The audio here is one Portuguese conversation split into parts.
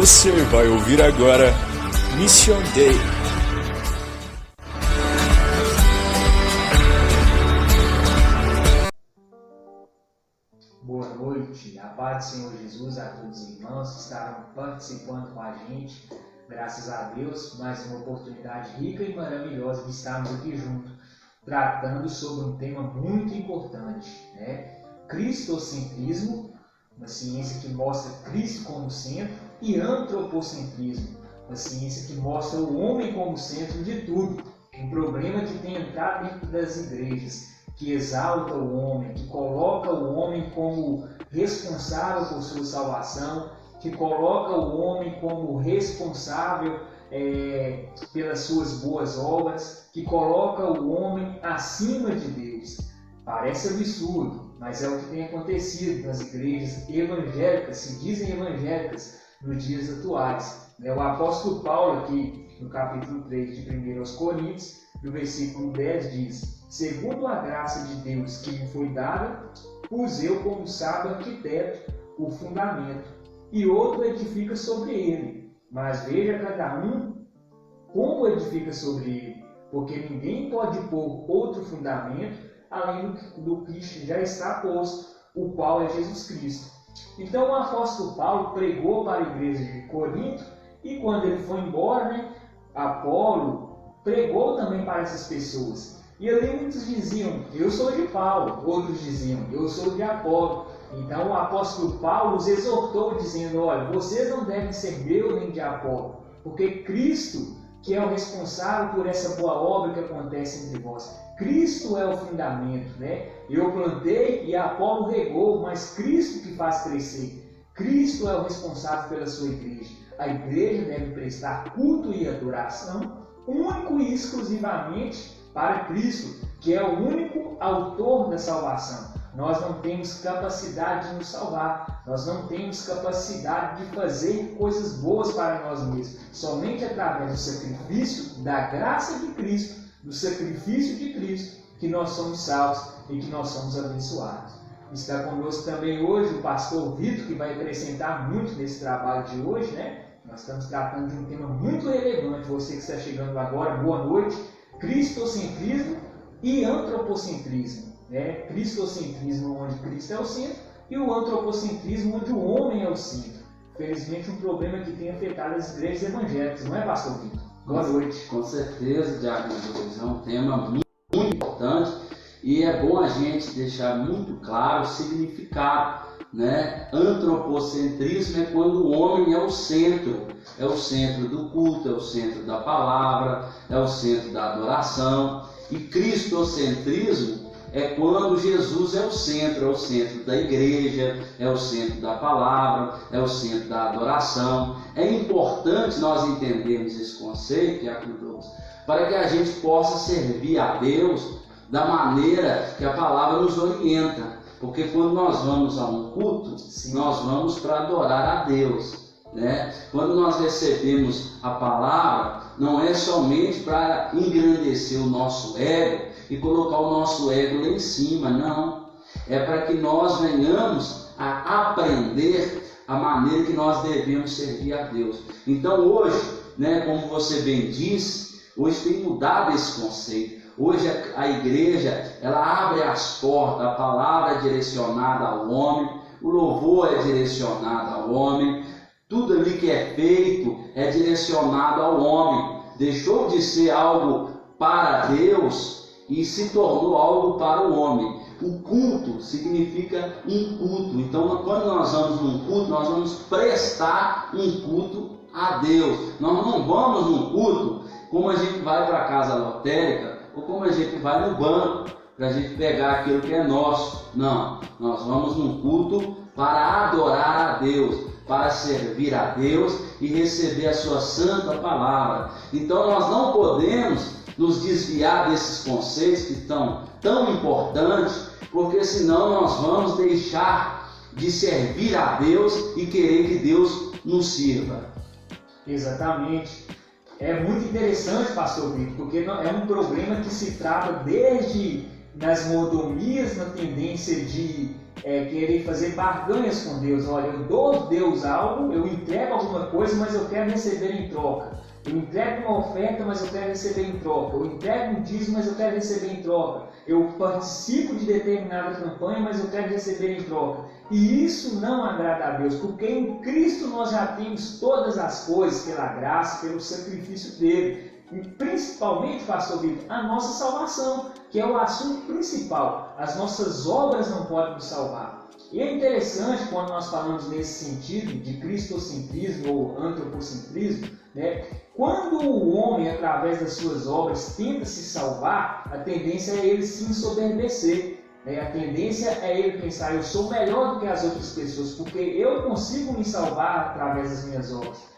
Você vai ouvir agora Mission Day. Boa noite, a paz do Senhor Jesus a todos os irmãos que estarão participando com a gente. Graças a Deus, mais uma oportunidade rica e maravilhosa de estarmos aqui juntos, tratando sobre um tema muito importante, né? Cristocentrismo, uma ciência que mostra Cristo como centro, e antropocentrismo, uma ciência que mostra o homem como centro de tudo. Um problema que tem entrado dentro das igrejas, que exalta o homem, que coloca o homem como responsável por sua salvação, que coloca o homem como responsável pelas suas boas obras, que coloca o homem acima de Deus. Parece absurdo, mas é o que tem acontecido nas igrejas evangélicas, se dizem evangélicas, nos dias atuais. O apóstolo Paulo, aqui no capítulo 3 de 1 Coríntios, no versículo 10, diz: segundo a graça de Deus que me foi dada, pus eu como sábio arquiteto o fundamento, e outro edifica sobre ele. Mas veja cada um como edifica sobre ele, porque ninguém pode pôr outro fundamento além do que já está posto, o qual é Jesus Cristo. Então o apóstolo Paulo pregou para a igreja de Corinto, e quando ele foi embora, Apolo pregou também para essas pessoas. E ali muitos diziam, eu sou de Paulo, outros diziam, eu sou de Apolo. Então o apóstolo Paulo os exortou dizendo, olha, vocês não devem ser meu nem de Apolo, porque Cristo, que é o responsável por essa boa obra que acontece entre vós, Cristo é o fundamento, né? Eu plantei e Apolo regou, mas Cristo que faz crescer. Cristo é o responsável pela sua igreja. A igreja deve prestar culto e adoração único e exclusivamente para Cristo, que é o único autor da salvação. Nós não temos capacidade de nos salvar, nós não temos capacidade de fazer coisas boas para nós mesmos. Somente através do sacrifício da graça de Cristo, do sacrifício de Cristo, que nós somos salvos e que nós somos abençoados. Está conosco também hoje o pastor Vitor, que vai acrescentar muito nesse trabalho de hoje, né? Nós estamos tratando de um tema muito relevante. Você que está chegando agora, boa noite. Cristocentrismo e antropocentrismo. Cristocentrismo, onde Cristo é o centro, e o antropocentrismo, onde o homem é o centro. Felizmente, um problema que tem afetado as igrejas evangélicas, não é, pastor Vitor? Boa noite. Com certeza, Diácono Douglas, é um tema muito importante e é bom a gente deixar muito claro o significado, né? Antropocentrismo é quando o homem é o centro do culto, é o centro da palavra, é o centro da adoração. E cristocentrismo é quando Jesus é o centro da igreja, é o centro da palavra, é o centro da adoração. É importante nós entendermos esse conceito, Diácono Douglas, para que a gente possa servir a Deus da maneira que a palavra nos orienta. Porque quando nós vamos a um culto, nós vamos para adorar a Deus, né? Quando nós recebemos a palavra, não é somente para engrandecer o nosso ego e colocar o nosso ego lá em cima, não. É para que nós venhamos a aprender a maneira que nós devemos servir a Deus. Então hoje, né, como você bem disse, hoje tem mudado esse conceito. Hoje a igreja, ela abre as portas, a palavra é direcionada ao homem, o louvor é direcionado ao homem, tudo ali que é feito é direcionado ao homem. Deixou de ser algo para Deus e se tornou algo para o homem. O culto significa um culto. Então, quando nós vamos num culto, nós vamos prestar um culto a Deus. Nós não vamos num culto como a gente vai para a casa lotérica ou como a gente vai no banco para a gente pegar aquilo que é nosso. Não, nós vamos num culto para adorar a Deus, para servir a Deus e receber a sua santa palavra. Então nós não podemos nos desviar desses conceitos que estão tão importantes, porque senão nós vamos deixar de servir a Deus e querer que Deus nos sirva. Exatamente. É muito interessante, pastor Vitor, porque é um problema que se trata desde nas mordomias, na tendência de querer fazer barganhas com Deus. Olha, eu dou a Deus algo, eu entrego alguma coisa, mas eu quero receber em troca. Eu entrego uma oferta, mas eu quero receber em troca. Eu entrego um dízimo, mas eu quero receber em troca. Eu participo de determinada campanha, mas eu quero receber em troca. E isso não agrada a Deus, porque em Cristo nós já temos todas as coisas pela graça, pelo sacrifício dele. E principalmente, pastor Vitor, a nossa salvação, que é o assunto principal. As nossas obras não podem nos salvar. E é interessante quando nós falamos nesse sentido de cristocentrismo ou antropocentrismo, né? Quando o homem, através das suas obras, tenta se salvar, a tendência é ele se ensoberbecer. A tendência é ele pensar, eu sou melhor do que as outras pessoas, porque eu consigo me salvar através das minhas obras.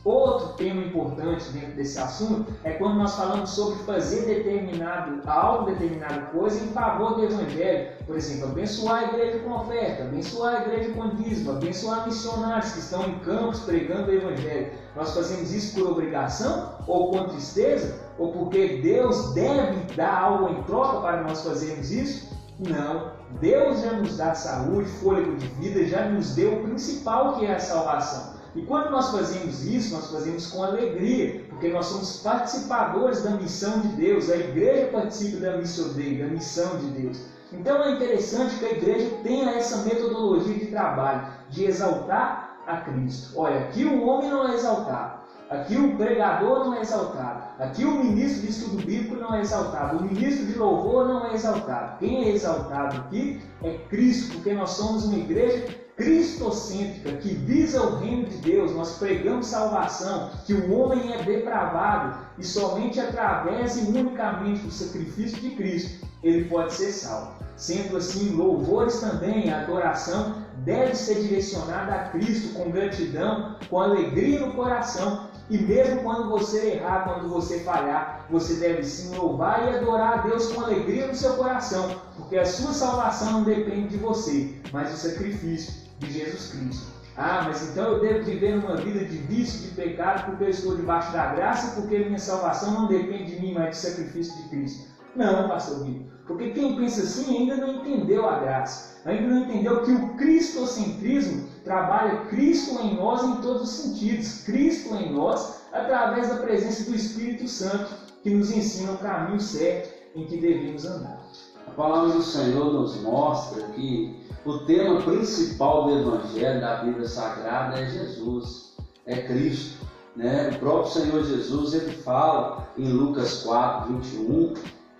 Outro tema importante dentro desse assunto é quando nós falamos sobre fazer determinada coisa em favor do Evangelho. Por exemplo, abençoar a igreja com oferta, abençoar a igreja com dízimo, abençoar missionários que estão em campos pregando o Evangelho. Nós fazemos isso por obrigação ou com tristeza? Ou porque Deus deve dar algo em troca para nós fazermos isso? Não. Deus já nos dá saúde, fôlego de vida, já nos deu o principal, que é a salvação. E quando nós fazemos isso, nós fazemos com alegria, porque nós somos participadores da missão de Deus. A igreja participa da missão dele, da missão de Deus. Então é interessante que a igreja tenha essa metodologia de trabalho, de exaltar a Cristo. Olha, aqui o homem não é exaltado, aqui o pregador não é exaltado, aqui o ministro de estudo bíblico não é exaltado, o ministro de louvor não é exaltado. Quem é exaltado aqui é Cristo, porque nós somos uma igreja cristocêntrica, que visa o reino de Deus. Nós pregamos salvação, que o homem é depravado e somente através e unicamente do sacrifício de Cristo ele pode ser salvo. Sendo assim, louvores também, a adoração deve ser direcionada a Cristo com gratidão, com alegria no coração. E mesmo quando você errar, quando você falhar, você deve sim louvar e adorar a Deus com alegria no seu coração, porque a sua salvação não depende de você, mas do sacrifício de Jesus Cristo. Ah, mas então eu devo viver uma vida de vício, de pecado, porque eu estou debaixo da graça, porque minha salvação não depende de mim, mas do sacrifício de Cristo. Não, pastor Vitor, porque quem pensa assim ainda não entendeu a graça, ainda não entendeu que o cristocentrismo trabalha Cristo em nós em todos os sentidos, Cristo em nós através da presença do Espírito Santo, que nos ensina o caminho certo em que devemos andar. A palavra do Senhor nos mostra que o tema principal do Evangelho, da Bíblia Sagrada, é Jesus, é Cristo. O próprio Senhor Jesus, ele fala em Lucas 4, 21,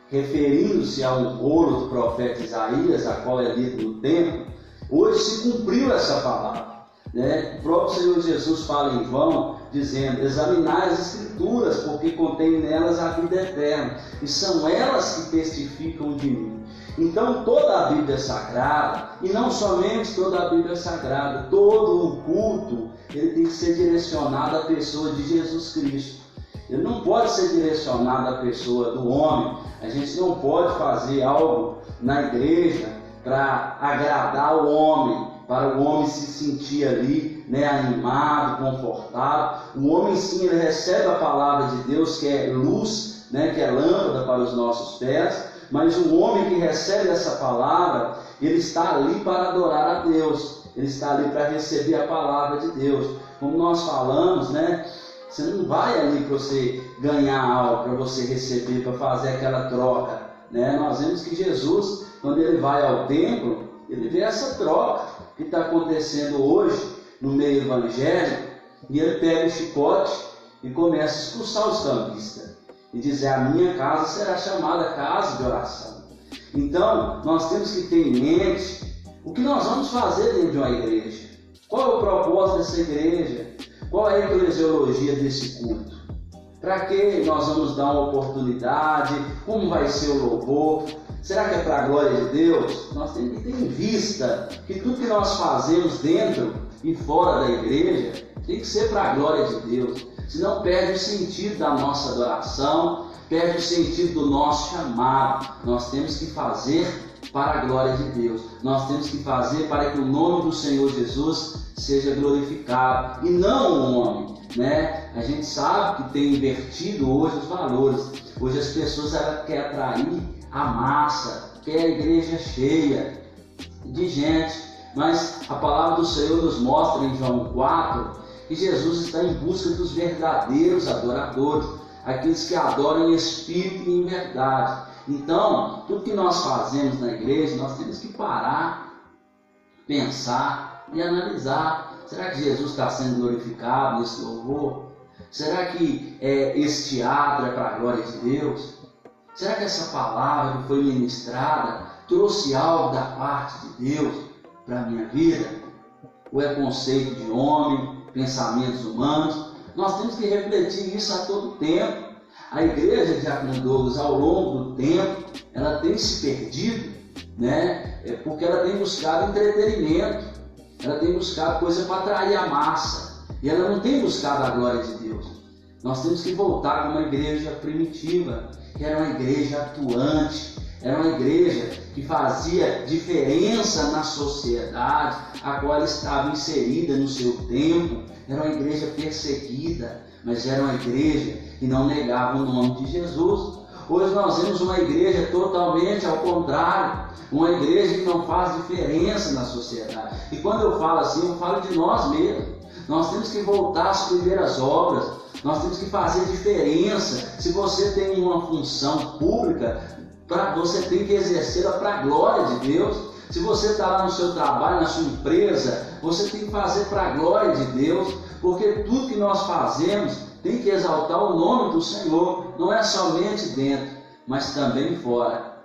referindo-se a um rolo do profeta Isaías, a qual é lido no templo. Hoje se cumpriu essa palavra. O próprio Senhor Jesus fala em João, dizendo, examinai as Escrituras, porque contém nelas a vida eterna, e são elas que testificam de mim. Então toda a Bíblia Sagrada, e não somente toda a Bíblia Sagrada, todo o culto, ele tem que ser direcionado à pessoa de Jesus Cristo. Ele não pode ser direcionado à pessoa do homem. A gente não pode fazer algo na igreja para agradar o homem, para o homem se sentir ali, animado, confortável. O homem sim, ele recebe a palavra de Deus, que é luz, que é lâmpada para os nossos pés, mas o homem que recebe essa palavra, ele está ali para adorar a Deus, ele está ali para receber a palavra de Deus. Como nós falamos, você não vai ali para você ganhar algo, para você receber, para fazer aquela troca. Nós vemos que Jesus, quando ele vai ao templo, ele vê essa troca que está acontecendo hoje no meio evangélico, e ele pega o chicote e começa a expulsar os cambistas e dizer, a minha casa será chamada casa de oração. Então, nós temos que ter em mente o que nós vamos fazer dentro de uma igreja. Qual é o propósito dessa igreja? Qual é a eclesiologia desse culto? Para que nós vamos dar uma oportunidade? Como vai ser o louvor? Será que é para a glória de Deus? Nós temos que ter em vista que tudo que nós fazemos dentro e fora da igreja tem que ser para a glória de Deus. Senão perde o sentido da nossa adoração, perde o sentido do nosso chamado. Nós temos que fazer para a glória de Deus. Nós temos que fazer para que o nome do Senhor Jesus seja glorificado, e não o homem. A gente sabe que tem invertido hoje os valores. Hoje as pessoas querem atrair a massa, quer a igreja cheia. de gente. Mas a palavra do Senhor nos mostra em João 4 que Jesus está em busca dos verdadeiros adoradores, aqueles que adoram em espírito e em verdade. Então, tudo que nós fazemos na igreja, nós temos que parar, pensar e analisar. Será que Jesus está sendo glorificado nesse louvor? Será que este teatro é para a glória de Deus? Será que essa palavra que foi ministrada trouxe algo da parte de Deus para a minha vida? Ou é conceito de homem, pensamentos humanos? Nós temos que refletir isso a todo tempo. A igreja de Diácono Douglas, ao longo do tempo, ela tem se perdido, né? Porque ela tem buscado entretenimento, ela tem buscado coisa para atrair a massa, e ela não tem buscado a glória de Deus. Nós temos que voltar para uma igreja primitiva, que era uma igreja atuante, era uma igreja que fazia diferença na sociedade, a qual estava inserida no seu tempo. Era uma igreja perseguida, mas era uma igreja que não negava o nome de Jesus. Hoje nós vemos uma igreja totalmente ao contrário, uma igreja que não faz diferença na sociedade. E quando eu falo assim, eu falo de nós mesmos. Nós temos que voltar às primeiras obras, nós temos que fazer diferença. Se você tem uma função pública, você tem que exercê-la para a glória de Deus. Se você está lá no seu trabalho, na sua empresa, você tem que fazer para a glória de Deus, porque tudo que nós fazemos tem que exaltar o nome do Senhor, não é somente dentro, mas também fora.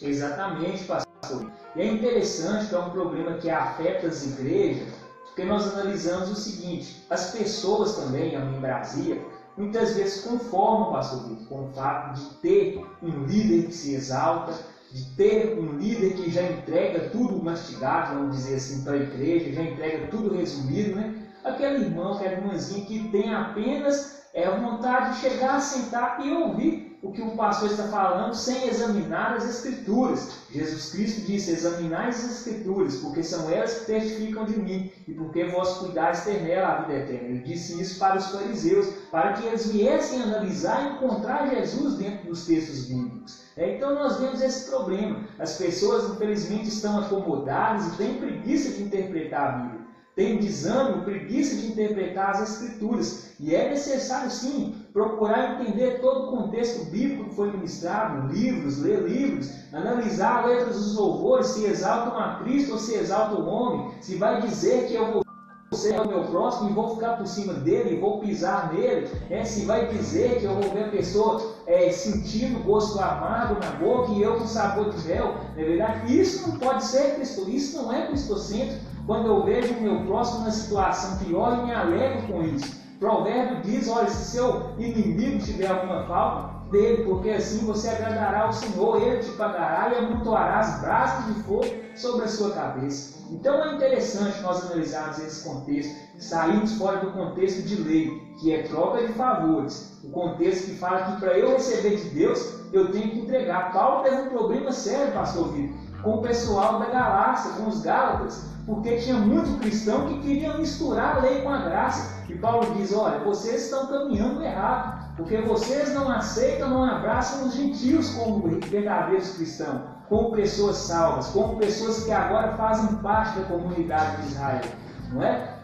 Exatamente, pastor. E é interessante que é um problema que afeta as igrejas, porque nós analisamos o seguinte: as pessoas também, em Brasília, muitas vezes conformam, pastor Vitor, com o fato de ter um líder que se exalta, de ter um líder que já entrega tudo mastigado, vamos dizer assim, para a igreja, já entrega tudo resumido, né? Aquele irmão, aquela irmãzinha que tem apenas vontade de chegar, sentar e ouvir o que o pastor está falando sem examinar as Escrituras. Jesus Cristo disse: examinai as Escrituras, porque são elas que testificam de mim, e porque vós cuidais ter nela a vida eterna. Ele disse isso para os fariseus, para que eles viessem analisar e encontrar Jesus dentro dos textos bíblicos. Então nós vemos esse problema. As pessoas, infelizmente, estão acomodadas e têm preguiça de interpretar a Bíblia. Tem desânimo, preguiça de interpretar as Escrituras. E é necessário, sim, procurar entender todo o contexto bíblico que foi ministrado, livros, ler livros, analisar letras dos louvores, se exaltam a Cristo ou se exaltam o homem, se vai dizer que eu vou ser o meu próximo e vou ficar por cima dele e vou pisar nele, se vai dizer que eu vou ver a pessoa sentindo gosto amargo na boca e eu com sabor de mel. Na verdade, isso não pode ser Cristo, isso não é cristocêntrico. Quando eu vejo o meu próximo numa situação pior, eu me alegro com isso. O provérbio diz: olha, se seu inimigo tiver alguma falta, dele, porque assim você agradará ao Senhor, ele te pagará e amontoarás brasas de fogo sobre a sua cabeça. Então é interessante nós analisarmos esse contexto, sairmos fora do contexto de lei, que é troca de favores. O contexto que fala que para eu receber de Deus, eu tenho que entregar. Paulo teve um problema sério, pastor Vitor, com o pessoal da Galácia, com os Gálatas, porque tinha muito cristão que queria misturar a lei com a graça. E Paulo diz: olha, vocês estão caminhando errado, porque vocês não aceitam, não abraçam os gentios como verdadeiros cristãos, como pessoas salvas, como pessoas que agora fazem parte da comunidade de Israel, não é?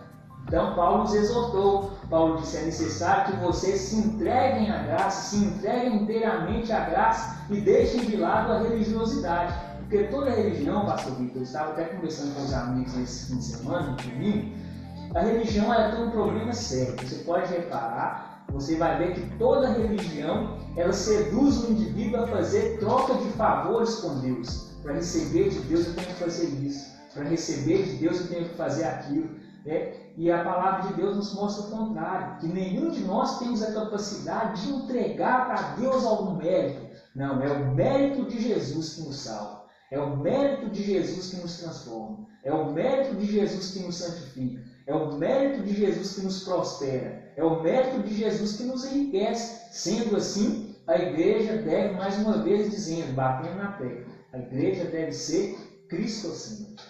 Então Paulo nos exortou. Paulo disse: é necessário que vocês se entreguem à graça, se entreguem inteiramente à graça e deixem de lado a religiosidade. Porque toda religião, pastor Vitor, eu estava até conversando com os amigos esse fim de semana, no domingo, a religião ela tem um problema sério. Você pode reparar, você vai ver que toda religião ela seduz o indivíduo a fazer troca de favores com Deus. Para receber de Deus eu tenho que fazer isso, para receber de Deus eu tenho que fazer aquilo. E a palavra de Deus nos mostra o contrário, que nenhum de nós temos a capacidade de entregar para Deus algum mérito. Não, é o mérito de Jesus que nos salva. É o mérito de Jesus que nos transforma. É o mérito de Jesus que nos santifica. É o mérito de Jesus que nos prospera. É o mérito de Jesus que nos enriquece. Sendo assim, a igreja deve, mais uma vez dizendo, batendo na tecla, a igreja deve ser cristocêntrica.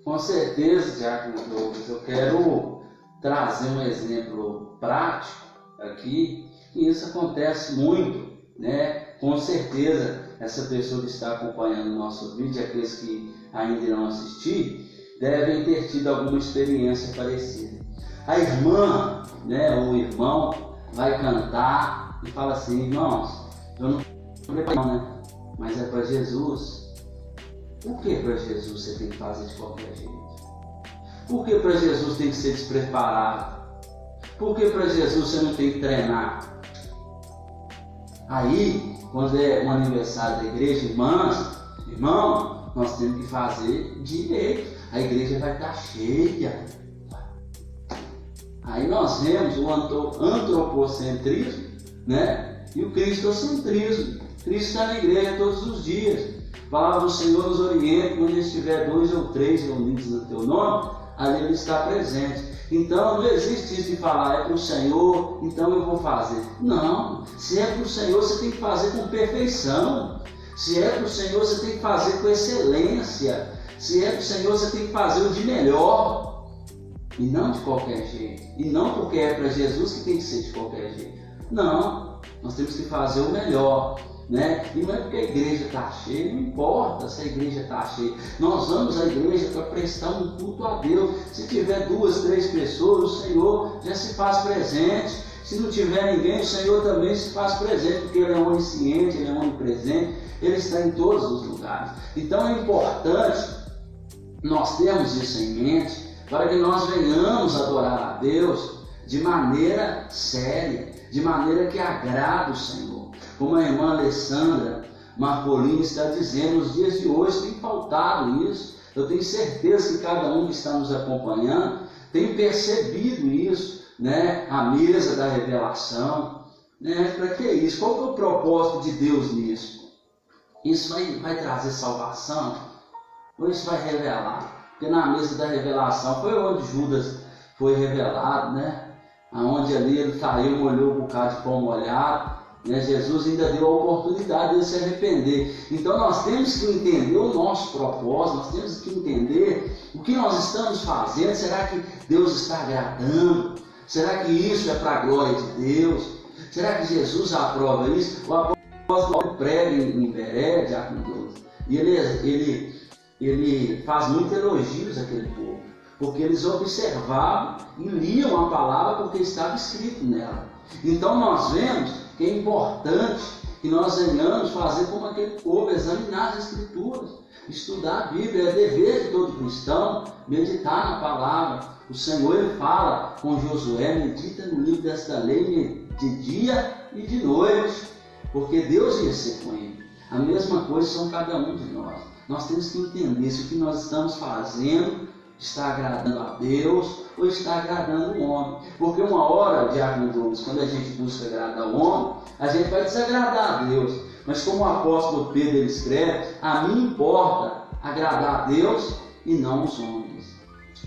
Com certeza, Diácono Douglas, eu quero trazer um exemplo prático aqui, e isso acontece muito, né? Com certeza, essa pessoa que está acompanhando o nosso vídeo, aqueles que ainda irão assistir, devem ter tido alguma experiência parecida. A irmã, né, ou o irmão, vai cantar e fala assim: irmãos, eu não preparo, né? Mas é para Jesus. Por que para Jesus você tem que fazer de qualquer jeito? Por que para Jesus tem que ser despreparado? Por que para Jesus você não tem que treinar? Aí, quando é um aniversário da igreja, irmão, nós temos que fazer direito. A igreja vai estar cheia. Aí nós vemos o antropocentrismo, né? E o cristocentrismo. Cristo está na igreja todos os dias. A palavra do Senhor nos orienta: quando estiver 2 ou 3 reunidos no teu nome, ali Ele está presente. Então não existe isso de falar: é para o Senhor, então eu vou fazer. Não, se é para o Senhor, você tem que fazer com perfeição. Se é para o Senhor, você tem que fazer com excelência. Se é para o Senhor, você tem que fazer o de melhor. E não de qualquer jeito. E não porque é para Jesus que tem que ser de qualquer jeito. Não, nós temos que fazer o melhor. Né? E não é porque a igreja está cheia, não importa se a igreja está cheia. Nós vamos à igreja para prestar um culto a Deus. Se tiver 2, 3 pessoas, o Senhor já se faz presente. Se não tiver ninguém, o Senhor também se faz presente, porque Ele é onisciente, Ele é onipresente, Ele está em todos os lugares. Então é importante nós termos isso em mente, para que nós venhamos adorar a Deus de maneira séria, de maneira que agrada o Senhor. Como a irmã Alessandra Marcolini está dizendo, nos dias de hoje tem faltado isso. Eu tenho certeza que cada um que está nos acompanhando tem percebido isso, né? A mesa da revelação, né? Para que isso? Qual que é o propósito de Deus nisso? Isso vai trazer salvação? Ou isso vai revelar? Porque na mesa da revelação foi onde Judas foi revelado, né? Aonde ali ele caiu, molhou um bocado de pão molhado. Jesus ainda deu a oportunidade de ele se arrepender. Então nós temos que entender o nosso propósito, nós temos que entender o que nós estamos fazendo. Será que Deus está agradando? Será que isso é para a glória de Deus? Será que Jesus aprova isso? O apóstolo Paulo prega em Beré, Diácono Douglas, e ele faz muitos elogios àquele povo, porque eles observavam e liam a palavra porque estava escrito nela. Então nós vemos que é importante que nós venhamos fazer como aquele povo, examinar as Escrituras, estudar a Bíblia. É dever de todo cristão meditar na palavra. O Senhor ele fala com Josué: medita no livro desta lei de dia e de noite, porque Deus ia ser com ele. A mesma coisa são cada um de nós. Nós temos que entender se o que nós estamos fazendo está agradando a Deus ou está agradando o homem. Porque uma hora, Diácono Douglas, quando a gente busca agradar o homem, a gente vai desagradar a Deus. Mas como o apóstolo Pedro ele escreve, a mim importa agradar a Deus e não os homens.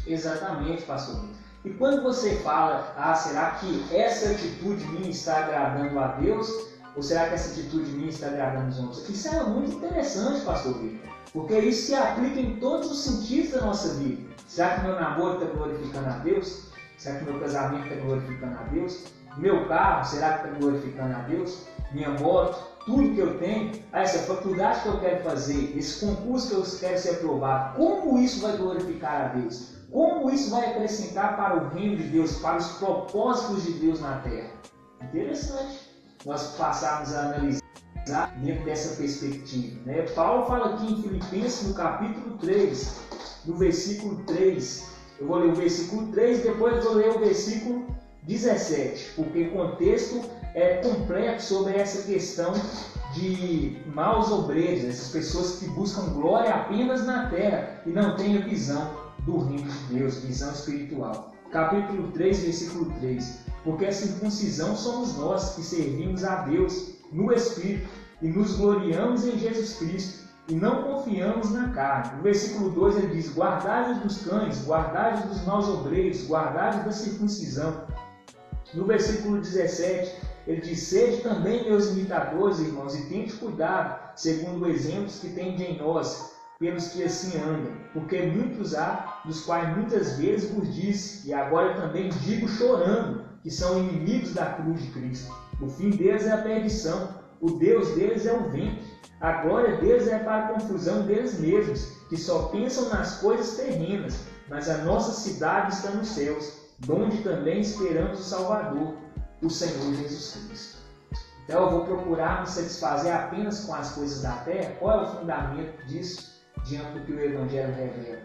Exatamente, pastor. E quando você fala: será que essa atitude minha está agradando a Deus? Ou será que essa atitude minha está agradando os homens? Isso é muito interessante, pastor Vitor, porque isso se aplica em todos os sentidos da nossa vida. Será que meu namoro está glorificando a Deus? Será que meu casamento está glorificando a Deus? Meu carro, será que está glorificando a Deus? Minha moto, tudo que eu tenho, essa faculdade que eu quero fazer, esse concurso que eu quero ser aprovado, como isso vai glorificar a Deus? Como isso vai acrescentar para o reino de Deus, para os propósitos de Deus na terra? Interessante nós passarmos a analisar dentro dessa perspectiva, né? Paulo fala aqui em Filipenses, no capítulo 3, no versículo 3. Eu vou ler o versículo 3 e depois vou ler o versículo 17, porque o contexto é completo sobre essa questão de maus obreiros, essas pessoas que buscam glória apenas na terra e não têm a visão do reino de Deus, visão espiritual. Capítulo 3, versículo 3. Porque a circuncisão somos nós que servimos a Deus no Espírito e nos gloriamos em Jesus Cristo e não confiamos na carne. No versículo 2 ele diz: guardai-vos dos cães, guardai-vos dos maus obreiros, guardai-vos da circuncisão. No versículo 17 ele diz: sede também meus imitadores, irmãos, e tende cuidado, segundo os exemplos que tendes em nós, pelos que assim andam, porque muitos há, dos quais muitas vezes vos disse, e agora também digo chorando, que são inimigos da cruz de Cristo. O fim deles é a perdição, O Deus deles é o ventre. A glória deles é para a confusão deles mesmos, que só pensam nas coisas terrenas. Mas a nossa cidade está nos céus, donde também esperamos o Salvador, o Senhor Jesus Cristo. Então eu vou procurar me satisfazer apenas com as coisas da terra? Qual é o fundamento disso diante do que o Evangelho revela?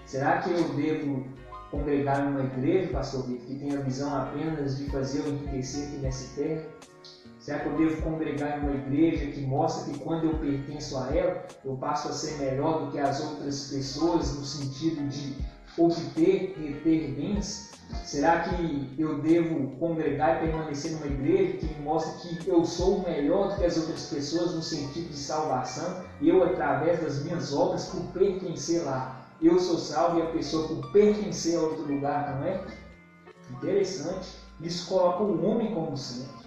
Será que eu devo congregar numa igreja, pastor Vitor, que tem a visão apenas de fazer eu enriquecer aqui nessa terra? Será que eu devo congregar numa igreja que mostra que quando eu pertenço a ela, eu passo a ser melhor do que as outras pessoas no sentido de obter e ter bens? Será que eu devo congregar e permanecer numa igreja que me mostra que eu sou melhor do que as outras pessoas no sentido de salvação? Eu, através das minhas obras, por pertencer lá, eu sou salvo e a pessoa por pertencer a outro lugar, não é? Interessante. Isso coloca o homem como centro.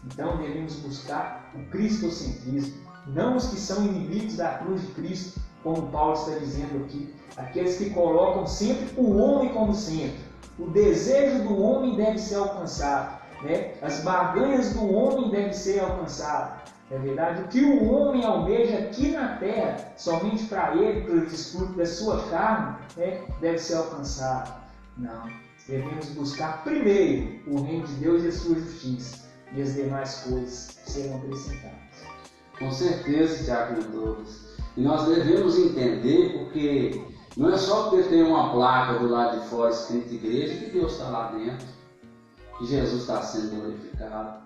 Então devemos buscar o cristocentrismo, não os que são inimigos da cruz de Cristo, como Paulo está dizendo aqui, aqueles que colocam sempre o homem como centro. O desejo do homem deve ser alcançado, né? As barganhas do homem devem ser alcançadas. É verdade, o que o homem almeja aqui na terra, somente para ele, pelo desfrute da sua carne, né, deve ser alcançado. Não, devemos buscar primeiro o reino de Deus e a sua justiça, e as demais coisas serão acrescentadas. Com certeza, Diácono Douglas. E nós devemos entender, porque não é só porque tem uma placa do lado de fora escrita igreja que Deus está lá dentro, que Jesus está sendo glorificado.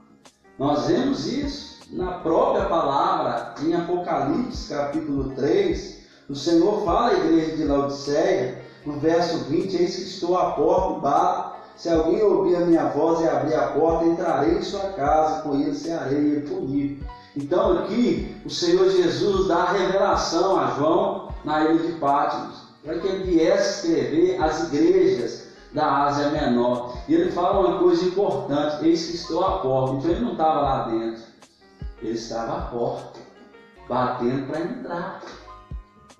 Nós vemos isso na própria palavra, em Apocalipse, capítulo 3. O Senhor fala à igreja de Laodiceia, no verso 20, eis que estou à porta e bato. Se alguém ouvir a minha voz e abrir a porta, entrarei em sua casa, com ele cearei e ele comigo. Então aqui o Senhor Jesus dá a revelação a João na ilha de Patmos, para que ele viesse escrever as igrejas da Ásia Menor. E ele fala uma coisa importante, eis que estou à porta. Então ele não estava lá dentro, ele estava à porta, batendo para entrar.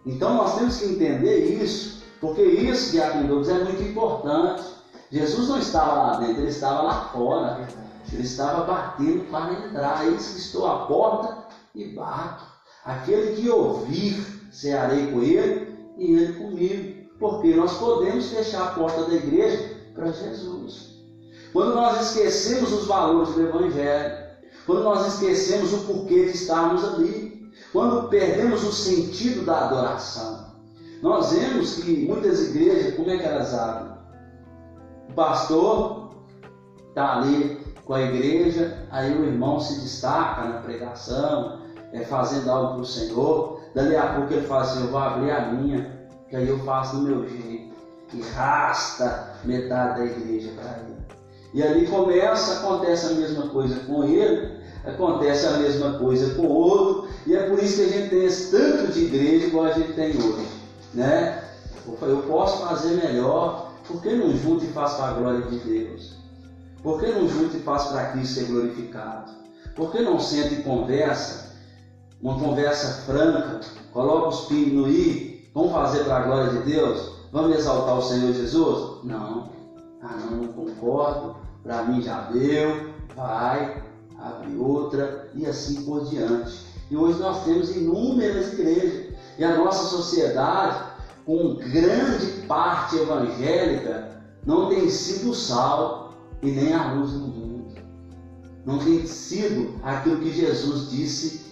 Então nós temos que entender isso, porque isso, Diácono Douglas, é muito importante. Jesus não estava lá dentro, ele estava lá fora. Ele estava batendo para entrar. Eis que estou à porta e bato. Aquele que ouvir, cearei com ele e ele comigo. Porque nós podemos fechar a porta da igreja para Jesus. Quando nós esquecemos os valores do Evangelho, quando nós esquecemos o porquê de estarmos ali, quando perdemos o sentido da adoração. Nós vemos que muitas igrejas, como é que elas abrem? O pastor está ali com a igreja, aí o irmão se destaca na pregação, fazendo algo para o Senhor. Dali a pouco ele fala assim, eu vou abrir a minha, que aí eu faço do meu jeito. E rasta metade da igreja para ele. E ali acontece a mesma coisa com ele, acontece a mesma coisa com o outro, e é por isso que a gente tem esse tanto de igreja igual a gente tem hoje, né? Eu posso fazer melhor, por que não junto e faço para a glória de Deus? Por que não junto e faço para Cristo ser glorificado? Por que não senta e conversa, uma conversa franca, coloca os pingos no i, vamos fazer para a glória de Deus? Vamos exaltar o Senhor Jesus? Não, não concordo, para mim já deu, vai, abre outra e assim por diante. E hoje nós temos inúmeras igrejas, e a nossa sociedade, com grande parte evangélica, não tem sido sal e nem a luz do mundo. Não tem sido aquilo que Jesus disse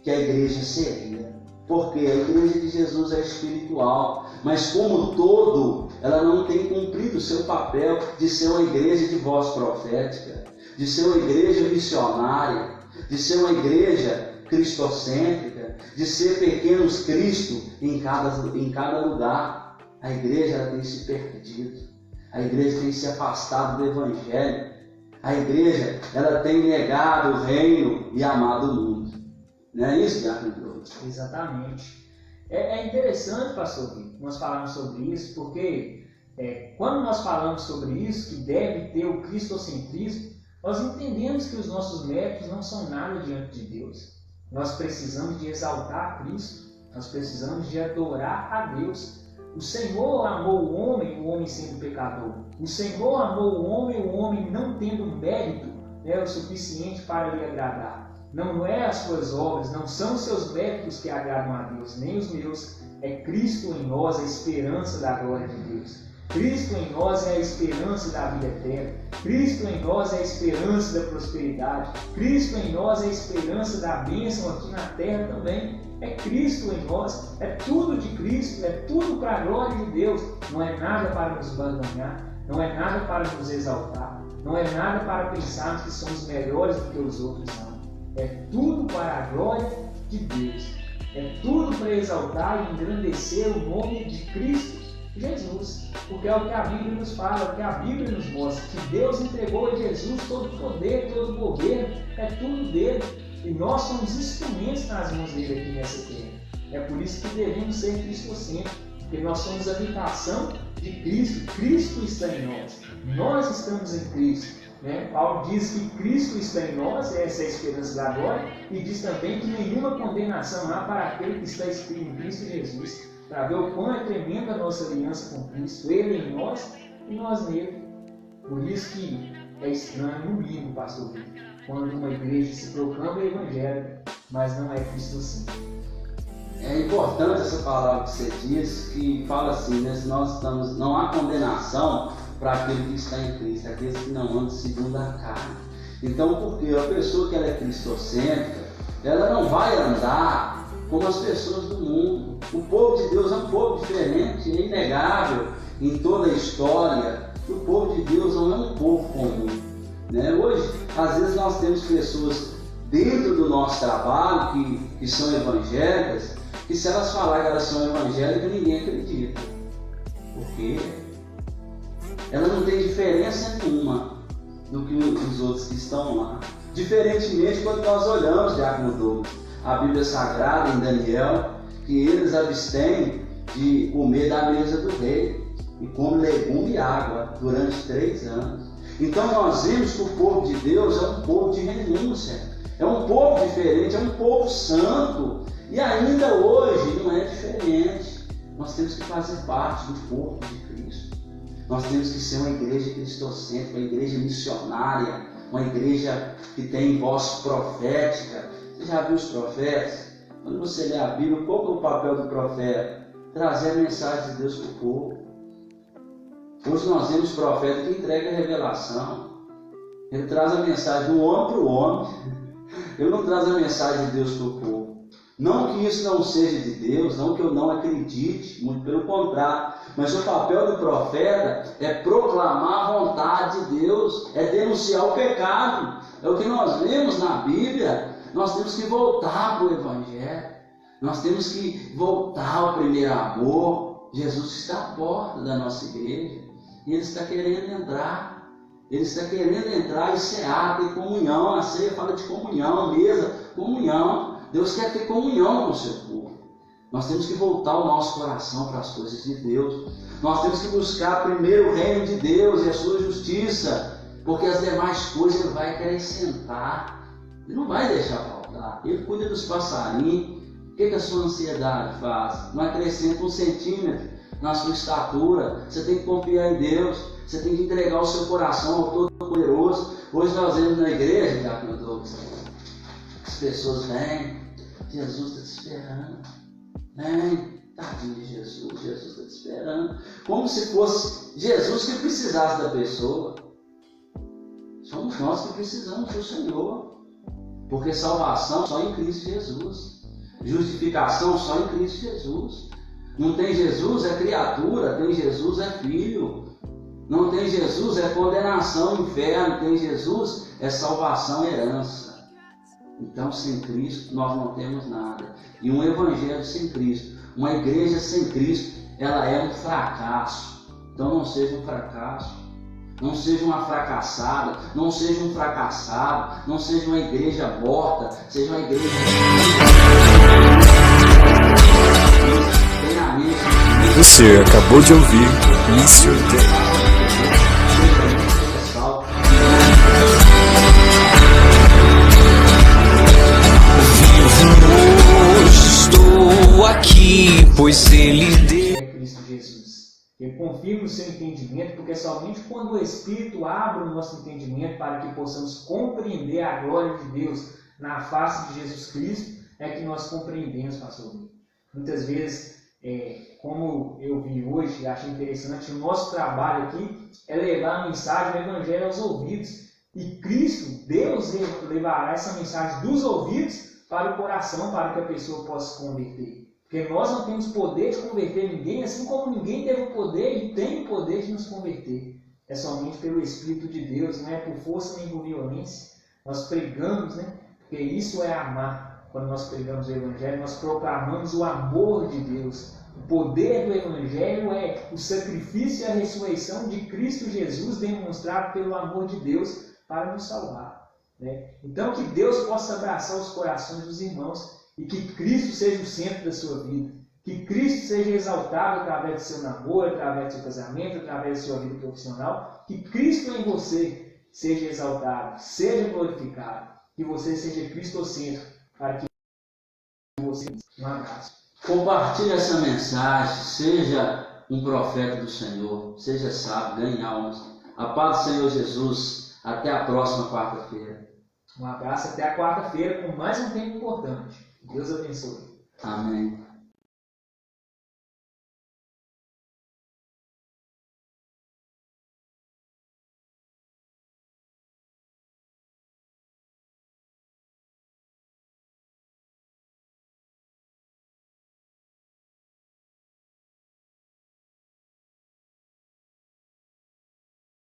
que a igreja seria. Porque a igreja de Jesus é espiritual, mas como todo, ela não tem cumprido o seu papel de ser uma igreja de voz profética, de ser uma igreja missionária, de ser uma igreja cristocêntrica, de ser pequenos Cristo em cada lugar. A igreja ela tem se perdido, a igreja tem se afastado do Evangelho, a igreja ela tem negado o reino e amado o mundo. Não é isso, Diácono Douglas? Exatamente. É interessante, pastor Vitor, nós falamos sobre isso, porque quando nós falamos sobre isso, que deve ter o cristocentrismo, nós entendemos que os nossos méritos não são nada diante de Deus. Nós precisamos de exaltar Cristo, nós precisamos de adorar a Deus. O Senhor amou o homem sendo pecador. O Senhor amou o homem não tendo mérito o suficiente para lhe agradar. Não é as suas obras, não são os seus méritos que agradam a Deus, nem os meus. É Cristo em nós, a esperança da glória de Deus. Cristo em nós é a esperança da vida eterna. Cristo em nós é a esperança da prosperidade. Cristo em nós é a esperança da bênção aqui na terra também. É Cristo em nós, é tudo de Cristo, é tudo para a glória de Deus. Não é nada para nos banganhar, não é nada para nos exaltar, não é nada para pensarmos que somos melhores do que os outros, não. É tudo para a glória de Deus. É tudo para exaltar e engrandecer o nome de Cristo Jesus. Porque é o que a Bíblia nos fala, é o que a Bíblia nos mostra. Que Deus entregou a Jesus todo o poder, todo o governo, é tudo dele. E nós somos instrumentos nas mãos dele aqui nessa terra. É por isso que devemos ser cristocêntricos. Porque nós somos a habitação de Cristo. Cristo está em nós. Nós estamos em Cristo. Paulo diz que Cristo está em nós, essa é a esperança da glória, e diz também que nenhuma condenação há para aquele que está escrito em Cristo Jesus, para ver o quão é tremenda a nossa aliança com Cristo, Ele em nós e nós nele. Por isso que é estranho, no mínimo, pastor Vitor, quando uma igreja se proclama evangélica, mas não é cristocêntrica. É importante essa palavra que você diz, que fala assim, né? Se nós estamos, não há condenação para aquele que está em Cristo, aqueles que não andam segundo a carne. Então, porque a pessoa que ela é cristocêntrica, ela não vai andar como as pessoas do mundo. O povo de Deus é um povo diferente, é inegável em toda a história. O povo de Deus não é um povo comum, né? Hoje, às vezes nós temos pessoas dentro do nosso trabalho que são evangélicas, que se elas falarem que elas são evangélicas, ninguém acredita. Por quê? Ela não tem diferença nenhuma do que os outros que estão lá. Diferentemente quando nós olhamos, Diácono Douglas, a Bíblia Sagrada em Daniel, que eles abstêm de comer da mesa do rei e comem legume e água durante 3 anos. Então nós vemos que o povo de Deus é um povo de renúncia, é um povo diferente, é um povo santo, e ainda hoje não é diferente. Nós temos que fazer parte do corpo de Cristo. Nós temos que ser uma igreja cristocêntrica, uma igreja missionária, uma igreja que tem voz profética. Você já viu os profetas? Quando você lê a Bíblia, qual é o papel do profeta? Trazer a mensagem de Deus para o povo. Hoje nós vemos profeta que entrega a revelação. Ele traz a mensagem do homem para o homem. Ele não traz a mensagem de Deus para o povo. Não que isso não seja de Deus, não que eu não acredite, muito pelo contrário. Mas o papel do profeta é proclamar a vontade de Deus, é denunciar o pecado. É o que nós vemos na Bíblia. Nós temos que voltar para o Evangelho. Nós temos que voltar ao primeiro amor. Jesus está à porta da nossa igreja e Ele está querendo entrar. Ele está querendo entrar e cear, ter comunhão. A ceia fala de comunhão, a mesa, comunhão. Deus quer ter comunhão com o seu povo. Nós temos que voltar o nosso coração para as coisas de Deus. Nós temos que buscar primeiro o reino de Deus e a sua justiça, porque as demais coisas Ele vai acrescentar. Ele não vai deixar faltar. Ele cuida dos passarinhos. O que a sua ansiedade faz? Não acrescenta 1 centímetro na sua estatura. Você tem que confiar em Deus. Você tem que entregar o seu coração ao Todo-Poderoso. Hoje nós vemos na igreja, Diácono Douglas, as pessoas vêm, Jesus está te esperando. Vem, tadinho de Jesus, Jesus está te esperando. Como se fosse Jesus que precisasse da pessoa. Somos nós que precisamos do Senhor. Porque salvação só em Cristo Jesus. Justificação só em Cristo Jesus. Não tem Jesus é criatura, tem Jesus é filho. Não tem Jesus é condenação, inferno. Tem Jesus é salvação, herança. Então, sem Cristo, nós não temos nada. E um evangelho sem Cristo, uma igreja sem Cristo, ela é um fracasso. Então, não seja um fracasso. Não seja uma fracassada. Não seja um fracassado. Não seja uma igreja morta. Seja uma igreja... Você acabou de ouvir Mission Day. Aqui, pois Ele deu. É Cristo Jesus. Ele confirma o seu entendimento, porque somente quando o Espírito abre o nosso entendimento para que possamos compreender a glória de Deus, na face de Jesus Cristo é que nós compreendemos, pastor. Muitas vezes, como eu vi hoje, achei interessante, o nosso trabalho aqui é levar a mensagem do Evangelho aos ouvidos. E Cristo, Deus, levará essa mensagem dos ouvidos para o coração, para que a pessoa possa se converter. Porque nós não temos poder de converter ninguém, assim como ninguém teve o poder e tem o poder de nos converter. É somente pelo Espírito de Deus, não é por força nem por violência. Nós pregamos, né? Porque isso é amar. Quando nós pregamos o Evangelho, nós proclamamos o amor de Deus. O poder do Evangelho é o sacrifício e a ressurreição de Cristo Jesus demonstrado pelo amor de Deus para nos salvar. Né? Então, que Deus possa abraçar os corações dos irmãos e que Cristo seja o centro da sua vida. Que Cristo seja exaltado através do seu namoro, através do seu casamento, através da sua vida profissional. Que Cristo em você seja exaltado, seja glorificado. Que você seja cristocêntrico, para que você... Um abraço. Compartilhe essa mensagem, seja um profeta do Senhor, seja sábio, ganhe almas. A paz do Senhor Jesus. Até a próxima quarta-feira. Um abraço, até a quarta-feira com mais um tempo importante. Deus abençoe. Amém.